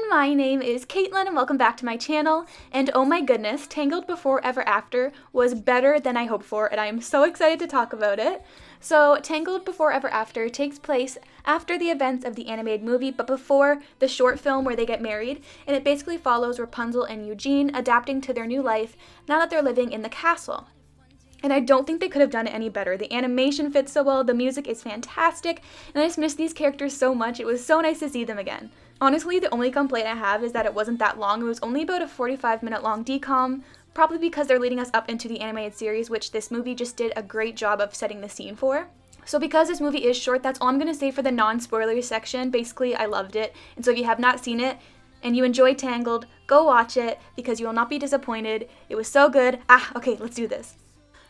my name is Caitlin and welcome back to my channel, and oh my goodness, Tangled Before Ever After was better than I hoped for, and I am so excited to talk about it. So, Tangled Before Ever After takes place after the events of the animated movie, but before the short film where they get married, and it basically follows Rapunzel and Eugene adapting to their new life now that they're living in the castle. And I don't think they could have done it any better. The animation fits so well, the music is fantastic, and I just miss these characters so much. It was so nice to see them again. Honestly, the only complaint I have is that it wasn't that long. It was only about a 45-minute long decom, probably because they're leading us up into the animated series, which this movie just did a great job of setting the scene for. So because this movie is short, that's all I'm going to say for the non-spoilery section. Basically, I loved it, and so if you have not seen it, and you enjoyed Tangled, go watch it, because you will not be disappointed. It was so good. Okay, let's do this.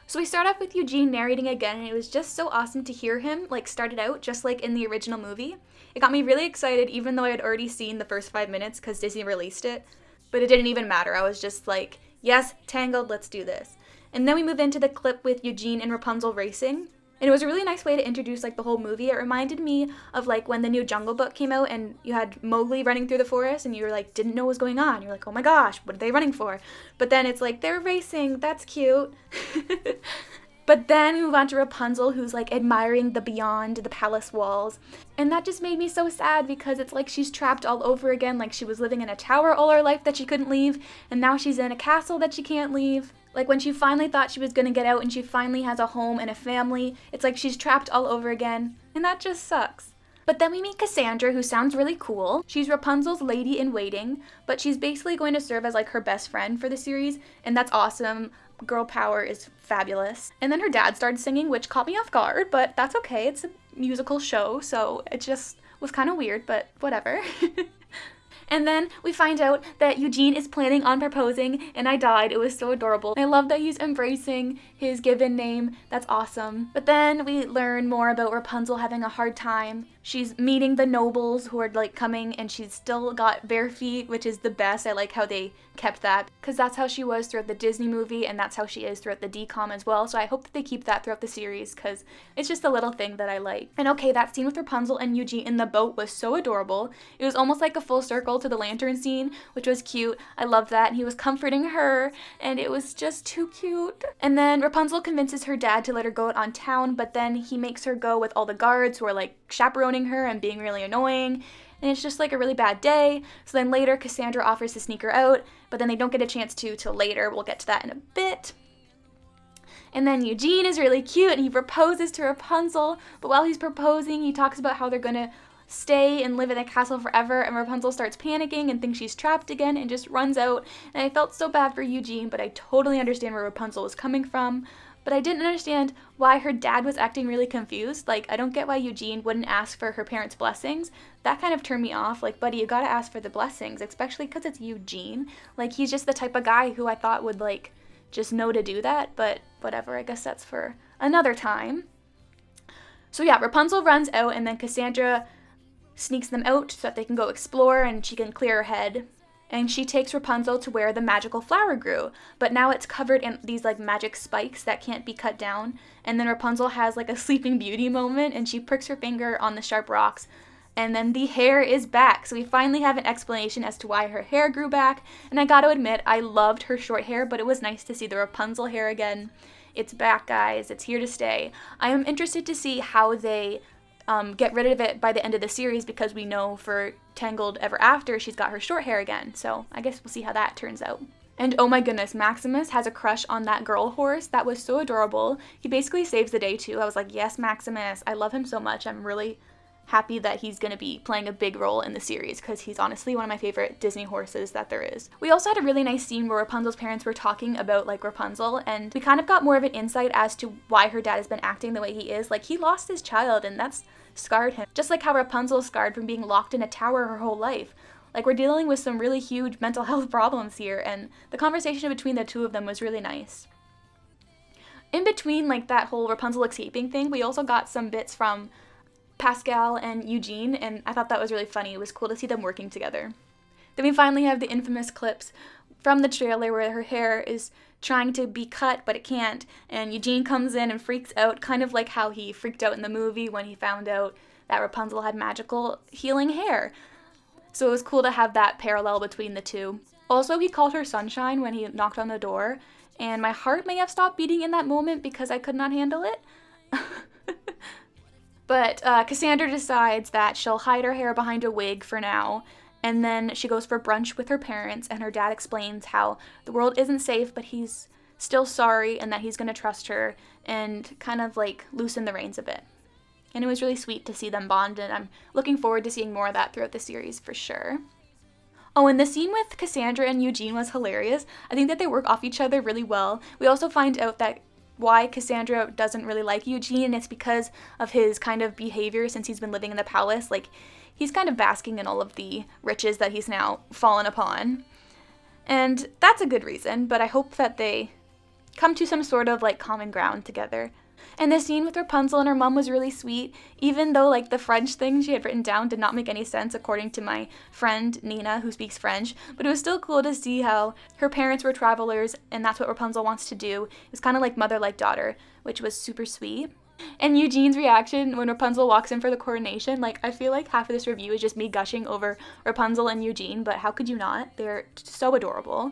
So we start off with Eugene narrating again, and it was just so awesome to hear him, start it out, just like in the original movie. It got me really excited, even though I had already seen the first 5 minutes, because Disney released it. But it didn't even matter. I was just like, yes, Tangled, let's do this. And then we move into the clip with Eugene and Rapunzel racing. And it was a really nice way to introduce, the whole movie. It reminded me of, when the new Jungle Book came out and you had Mowgli running through the forest and you were didn't know what was going on. You're like, oh my gosh, what are they running for? But then it's they're racing. That's cute. But then we move on to Rapunzel, who's admiring the beyond, the palace walls. And that just made me so sad because it's she's trapped all over again. She was living in a tower all her life that she couldn't leave. And now she's in a castle that she can't leave. When she finally thought she was going to get out and she finally has a home and a family, it's she's trapped all over again. And that just sucks. But then we meet Cassandra, who sounds really cool. She's Rapunzel's lady-in-waiting, but she's basically going to serve as her best friend for the series, and that's awesome. Girl power is fabulous. And then her dad started singing, which caught me off guard, but that's okay. It's a musical show, so it just was kind of weird, but whatever. And then we find out that Eugene is planning on proposing, and I died. It was so adorable. I love that he's embracing his given name. That's awesome. But then we learn more about Rapunzel having a hard time. She's meeting the nobles who are coming, and she's still got bare feet, which is the best. I like how they kept that, because that's how she was throughout the Disney movie, and that's how she is throughout the decom as well. So I hope that they keep that throughout the series, because it's just a little thing that I like. And okay, that scene with Rapunzel and Eugene in the boat was so adorable. It was almost like a full circle to the lantern scene, which was cute. I loved that, and he was comforting her, and it was just too cute. And then Rapunzel convinces her dad to let her go out on town, but then he makes her go with all the guards who are chaperoning her and being really annoying, and it's just a really bad day. So then later Cassandra offers to sneak her out, but then they don't get a chance to till later. We'll get to that in a bit. And then Eugene is really cute and he proposes to Rapunzel, but while he's proposing he talks about how they're gonna stay and live in the castle forever, and Rapunzel starts panicking and thinks she's trapped again and just runs out. And I felt so bad for Eugene, but I totally understand where Rapunzel was coming from. But I didn't understand why her dad was acting really confused. I don't get why Eugene wouldn't ask for her parents' blessings. That kind of turned me off. Buddy, you gotta ask for the blessings, especially because it's Eugene. He's just the type of guy who I thought would, just know to do that. But whatever, I guess that's for another time. So yeah, Rapunzel runs out, and then Cassandra sneaks them out so that they can go explore and she can clear her head. And she takes Rapunzel to where the magical flower grew, but now it's covered in these magic spikes that can't be cut down. And then Rapunzel has a Sleeping Beauty moment, and she pricks her finger on the sharp rocks, and then the hair is back. So we finally have an explanation as to why her hair grew back. And I gotta admit, I loved her short hair, but it was nice to see the Rapunzel hair again. It's back, guys. It's here to stay. I am interested to see how they get rid of it by the end of the series, because we know for Tangled Ever After she's got her short hair again, so I guess we'll see how that turns out. And oh my goodness, Maximus has a crush on that girl horse. That was so adorable. He basically saves the day too. I was like, yes, Maximus, I love him so much. I'm really happy that he's going to be playing a big role in the series, because he's honestly one of my favorite Disney horses that there is. We also had a really nice scene where Rapunzel's parents were talking about Rapunzel, and we kind of got more of an insight as to why her dad has been acting the way he is. He lost his child, and that's scarred him, just like how Rapunzel scarred from being locked in a tower her whole life. We're dealing with some really huge mental health problems here, and the conversation between the two of them was really nice. In between that whole Rapunzel escaping thing, we also got some bits from Pascal and Eugene, and I thought that was really funny. It was cool to see them working together. Then we finally have the infamous clips from the trailer where her hair is trying to be cut, but it can't, and Eugene comes in and freaks out, kind of like how he freaked out in the movie when he found out that Rapunzel had magical healing hair. So it was cool to have that parallel between the two. Also, he called her Sunshine when he knocked on the door, and my heart may have stopped beating in that moment because I could not handle it. But Cassandra decides that she'll hide her hair behind a wig for now, and then she goes for brunch with her parents, and her dad explains how the world isn't safe, but he's still sorry and that he's going to trust her and kind of like loosen the reins a bit. And it was really sweet to see them bond, and I'm looking forward to seeing more of that throughout the series for sure. Oh, and the scene with Cassandra and Eugene was hilarious. I think that they work off each other really well. We also find out that why Cassandra doesn't really like Eugene, and it's because of his kind of behavior since he's been living in the palace. Like, he's kind of basking in all of the riches that he's now fallen upon. And that's a good reason, but I hope that they come to some sort of like common ground together. And the scene with Rapunzel and her mom was really sweet, even though like the French thing she had written down did not make any sense according to my friend Nina, who speaks French, but it was still cool to see how her parents were travelers and that's what Rapunzel wants to do. It was kind of like mother like daughter, which was super sweet. And Eugene's reaction when Rapunzel walks in for the coronation, like I feel like half of this review is just me gushing over Rapunzel and Eugene, but how could you not? They're so adorable.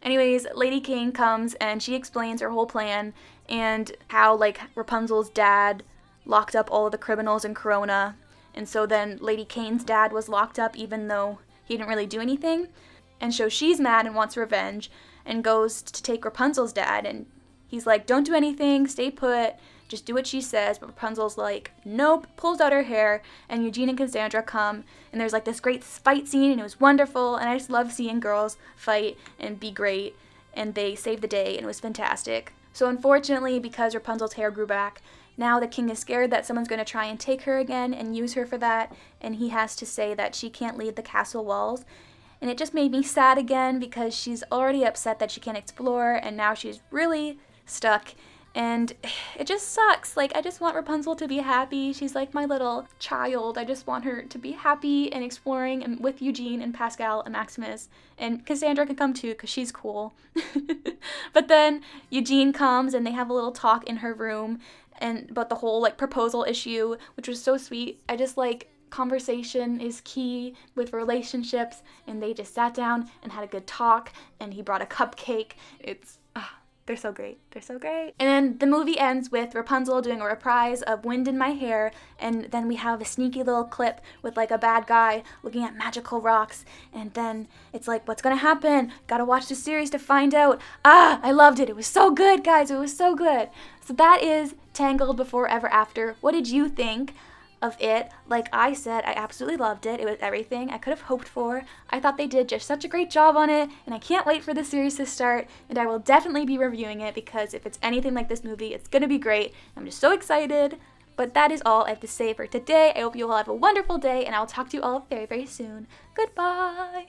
Anyways, Lady Kane comes and she explains her whole plan and how like Rapunzel's dad locked up all of the criminals in Corona, and so then Lady Kane's dad was locked up even though he didn't really do anything, and so she's mad and wants revenge and goes to take Rapunzel's dad, and he's like, don't do anything, stay put, just do what she says. But Rapunzel's like, nope, pulls out her hair, and Eugene and Cassandra come, and there's like this great fight scene, and it was wonderful, and I just love seeing girls fight and be great, and they saved the day, and it was fantastic. So unfortunately, because Rapunzel's hair grew back, now the king is scared that someone's going to try and take her again and use her for that, and he has to say that she can't leave the castle walls. And it just made me sad again because she's already upset that she can't explore, and now she's really stuck. And it just sucks. Like, I just want Rapunzel to be happy. She's like my little child. I just want her to be happy and exploring and with Eugene and Pascal and Maximus. And Cassandra can come too because she's cool. But then Eugene comes and they have a little talk in her room and about the whole like proposal issue, which was so sweet. I just like conversation is key with relationships, and they just sat down and had a good talk, and he brought a cupcake. They're so great. They're so great. And then the movie ends with Rapunzel doing a reprise of Wind in My Hair, and then we have a sneaky little clip with like a bad guy looking at magical rocks, and then it's like, what's gonna happen? Gotta watch the series to find out. I loved it. It was so good, guys. It was so good. So that is Tangled Before Ever After. What did you think of it? Like I said, I absolutely loved it. It was everything I could have hoped for. I thought they did just such a great job on it, and I can't wait for the series to start, and I will definitely be reviewing it because if it's anything like this movie, it's gonna be great. I'm just so excited. But that is all I have to say for today. I hope you all have a wonderful day, and I will talk to you all very, very soon. Goodbye!